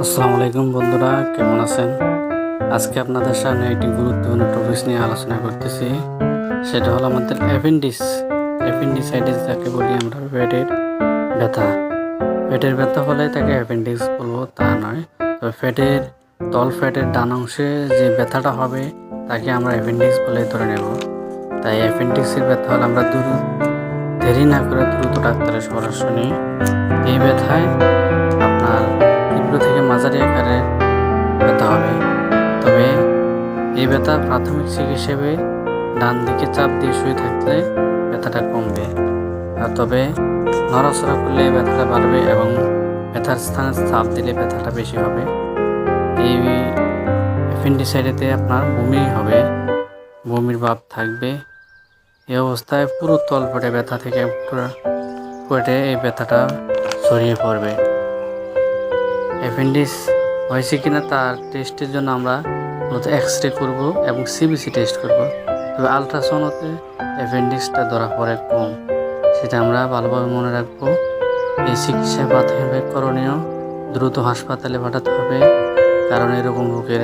আসসালামু আলাইকুম বন্ধুরা, কেমন আছেন? আজকে আপনাদের সামনে একটি গুরুত্বপূর্ণ টপিক নিয়ে আলোচনা করতেছি। সেটা হলো আমাদের অ্যাপেন্ডিসাইটিস যাকে বলি আমরা। পেটের ব্যথা হলে তাকে অ্যাপেন্ডিক্স বলবো তা নয়। তবে ফ্যাটের ডান অংশে যে ব্যথাটা হবে তাকে আমরা অ্যাপেন্ডিক্স বলে ধরে নেব। তাই অ্যাপেন্ডিক্সের ব্যথা হলে আমরা দেরি না করে দ্রুত ডাক্তারের পরামর্শ নিই। এই ব্যথায় আপনার তীব্র থেকে মাঝারি আকারে ব্যথা হবে। তবে এই ব্যথার প্রাথমিক চিকিৎসা হিসেবে ডান দিকে চাপ দিয়ে শুয়ে থাকলে ব্যথাটা কমবে। তবে নড়াচড়া করলে ব্যথাটা বাড়বে এবং ব্যথার স্থানে চাপ দিলে ব্যথাটা বেশি হবে। এই অ্যাপেন্ডিসাইটিসে আপনার বমি হবে, বমির ভাব থাকবে। এই অবস্থায় পুরো তলপেটে ব্যথা থেকে পুরো পেটে এই ব্যথাটা ছড়িয়ে পড়বে। অ্যাপেন্ডিক্স হয়েছে কিনা তার টেস্টের জন্য আমরা মূলত এক্স-রে করবো এবং সিবিসি টেস্ট করব। তবে আলট্রাসাউন্ডতে অ্যাপেন্ডিক্সটা ধরা পড়ে কম, সেটা আমরা ভালোভাবে মনে রাখবো। এই চিকিৎসা প্রাথমিক করণীয় দ্রুত হাসপাতালে পাঠাতে হবে, কারণ এরকম রোগের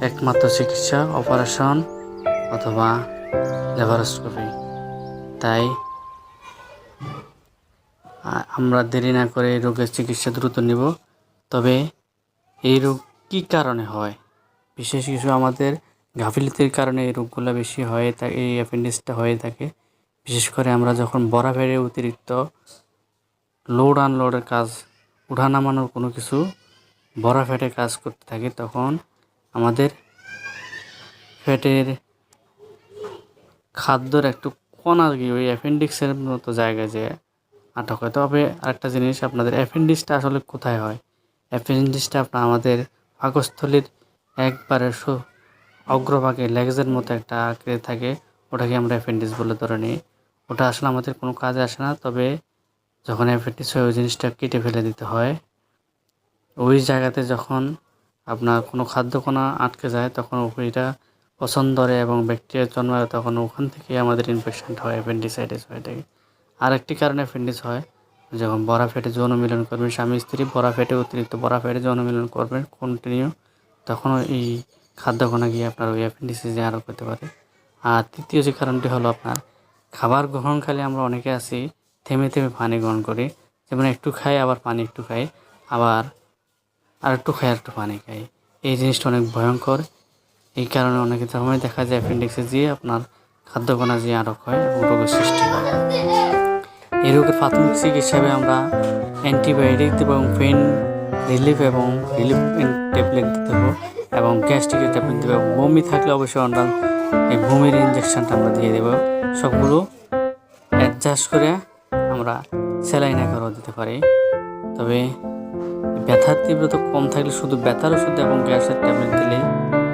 একমাত্র চিকিৎসা অপারেশন অথবা ল্যাপারোস্কোপি। তাই আমরা দেরি না করে এই রোগের চিকিৎসা দ্রুত নিব। তবে এই রোগ কী কারণে হয়? বিশেষ কিছু আমাদের গাফিলতির কারণে এই রোগগুলো বেশি হয়ে থাকে, এই অ্যাপেন্ডিক্সটা হয়ে থাকে। বিশেষ করে আমরা যখন বরাবরে অতিরিক্ত লোড আনলোডের কাজ, উঠা নামানোর কোনো কিছু ফ্যাটে কাজ করতে থাকি, তখন আমাদের ফ্যাটের খাদ্যর একটু কণা গিয়ে ওই অ্যাপেন্ডিক্সের মতো জায়গায় যে আটক হয়। তবে আরেকটা জিনিস, আপনাদের অ্যাপেন্ডিক্সটা আসলে কোথায় হয়? অ্যাপেন্ডিক্সটা আপনার আমাদের পাকস্থলীর একবারে অগ্রভাগে লেগসের মতো একটা আকৃতি থাকে, ওটাকে আমরা অ্যাপেন্ডিক্স বলে ধরে নিই। ওটা আসলে আমাদের কোনো কাজে আসে না। তবে যখন অ্যাপেন্ডিক্স হয় ওই জিনিসটা কেটে ফেলে দিতে হয়। ওই জায়গাতে যখন আপনার কোনো খাদ্যকণা আটকে যায় তখন ওইটা পছন্দ করে এবং ব্যাকটেরিয়া জন্মায়, তখন ওখান থেকে আমাদের ইনফেকশনটা হয়, অ্যাপেন্ডিসাইটিস হয়ে থাকে। আরেকটি কারণে অ্যাপেন্ডিক্স হয়, যখন বড়া ফ্যাটে যৌন মিলন করবেন, স্বামী স্ত্রী অতিরিক্ত বড়া ফ্যাটে যৌন মিলন করবেন কন্টিনিউ, তখন এই খাদ্যকণা গিয়ে আপনার ওই অ্যাপেন্ডিসাইটিস আরোপ হতে পারে। আর তৃতীয় যে কারণটি হলো আপনার খাবার গ্রহণকালে আমরা অনেকে আছি থেমে থেমে পানি গ্রহণ করি, যেমন একটু খাই আবার পানি একটু খাই, আবার আর একটু খাই আর একটু পানি খাই। এই জিনিসটা অনেক ভয়ঙ্কর। এই কারণে অনেকে সময় দেখা যায় অ্যাপেন্ডিক্সে যেয়ে আপনার খাদ্যকণা যে আটক হয় এবং রোগের সৃষ্টি হয়। এই রোগের প্রাথমিক চিকিৎসা হিসাবে আমরা অ্যান্টিবায়োটিক এবং পেইন রিলিফ ট্যাবলেট দিতে হবে এবং গ্যাস্ট্রিকের ট্যাবলেট দেবো। বমি থাকলে অবশ্যই আমরা এই বমির ইঞ্জেকশনটা আমরা দিয়ে দেবো। সবগুলো অ্যাডজাস্ট করে আমরা স্যালাইন আকারও দিতে পারি। তবে ব্যথার তীব্রতা কম থাকলে শুধু ব্যথার ওষুধ এবং গ্যাসের ট্যাবলেট দিলেই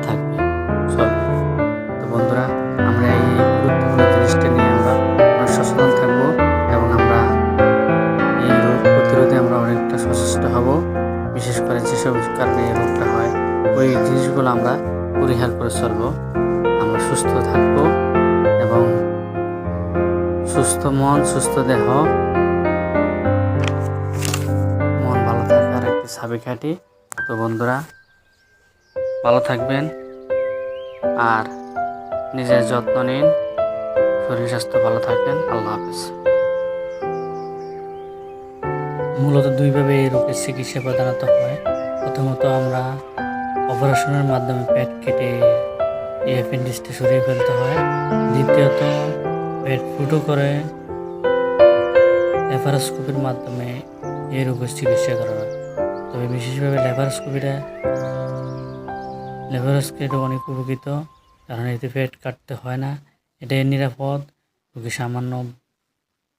থাকবে, চলবে। তো বন্ধুরা, আমরা এই গুরুত্বপূর্ণ জিনিসটা নিয়ে আমরা সচেতন থাকবো এবং আমরা এই রোগ প্রতিরোধে আমরা অনেকটা সচেষ্ট হব। বিশেষ করে যেসব কারণে এই রোগটা হয় ওই জিনিসগুলো আমরা পরিহার করে চলবো। আমরা সুস্থ থাকবো এবং সুস্থ মন, সুস্থ দেহ, মন ভালো থাকার একটি চাবিকাঠি। তো বন্ধুরা, ভালো থাকবেন আর নিজের যত্ন নিন, শরীর স্বাস্থ্য ভালো থাকবেন। আল্লাহ হাফেজ। মূলত দুইভাবে এই রোগের চিকিৎসা প্রধানত হয়। প্রথমত আমরা অপারেশনের মাধ্যমে পেট কেটে এই অ্যাপেন্ডিক্সটা সরিয়ে ফেলতে হয়। দ্বিতীয়ত পেট ফুটো করে ল্যাপারোস্কোপির মাধ্যমে এই রোগের চিকিৎসা করা হয়। তবে বিশেষভাবে ল্যাপারোস্কোপি অনেক উপকৃত, কারণ এতে পেট কাটতে হয় না, এটাই নিরাপদ। রোগী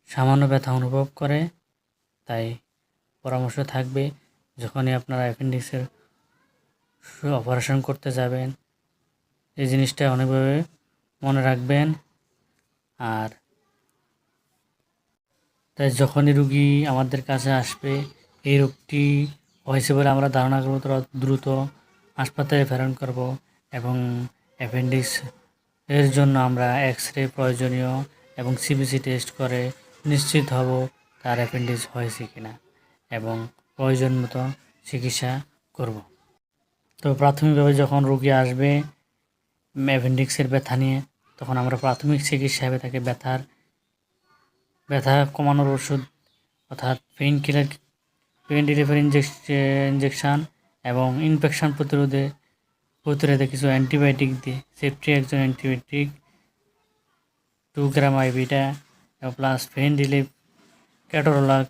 সামান্য ব্যথা অনুভব করে। তাই পরামর্শ থাকবে, যখনই আপনারা অ্যাপেন্ডিক্সের অপারেশন করতে যাবেন এই জিনিসটা অনেকভাবে মনে রাখবেন। আর তাই যখনই রুগী আমাদের কাছে আসবে এই রোগটি হয়েছে বলে আমরা ধারণা করব, দ্রুত হাসপাতালে প্রেরণ করব এবং অ্যাপেন্ডিক্স এর জন্য আমরা এক্স-রে প্রয়োজনীয় এবং সিবিসি টেস্ট করে নিশ্চিত হব তার অ্যাপেন্ডিক্স হয়েছে কিনা এবং প্রয়োজন মতো চিকিৎসা করব। তো প্রাথমিকভাবে যখন রোগী আসবে অ্যাপেন্ডিক্সের ব্যথা নিয়ে, তখন আমরা প্রাথমিক চিকিৎসা হিসেবে তাকে ব্যথা কমানোর ওষুধ অর্থাৎ পেইন রিলিফের ইঞ্জেকশান এবং ইনফেকশন প্রতিরোধে কিছু অ্যান্টিবায়োটিক দিই। সেফটি একজন অ্যান্টিবায়োটিক 2 গ্রাম আইভিটা plus pain relief ketorolac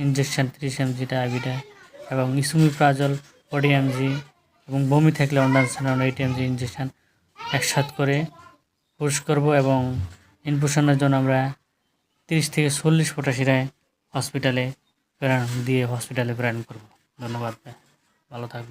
injection 30 mg আইভিটা এবং ইসুমিপ্রাজল 40 mg এবং বমি থাকলে অন্ডানসেনন 80 mg ইঞ্জেকশান একসাথ করে পুশ করব এবং ইনফিউশনের জন্য আমরা 30 থেকে 40 পটাশিরায় হসপিটালে প্রেরণ করব। ধন্যবাদ, ভালো থাকবে।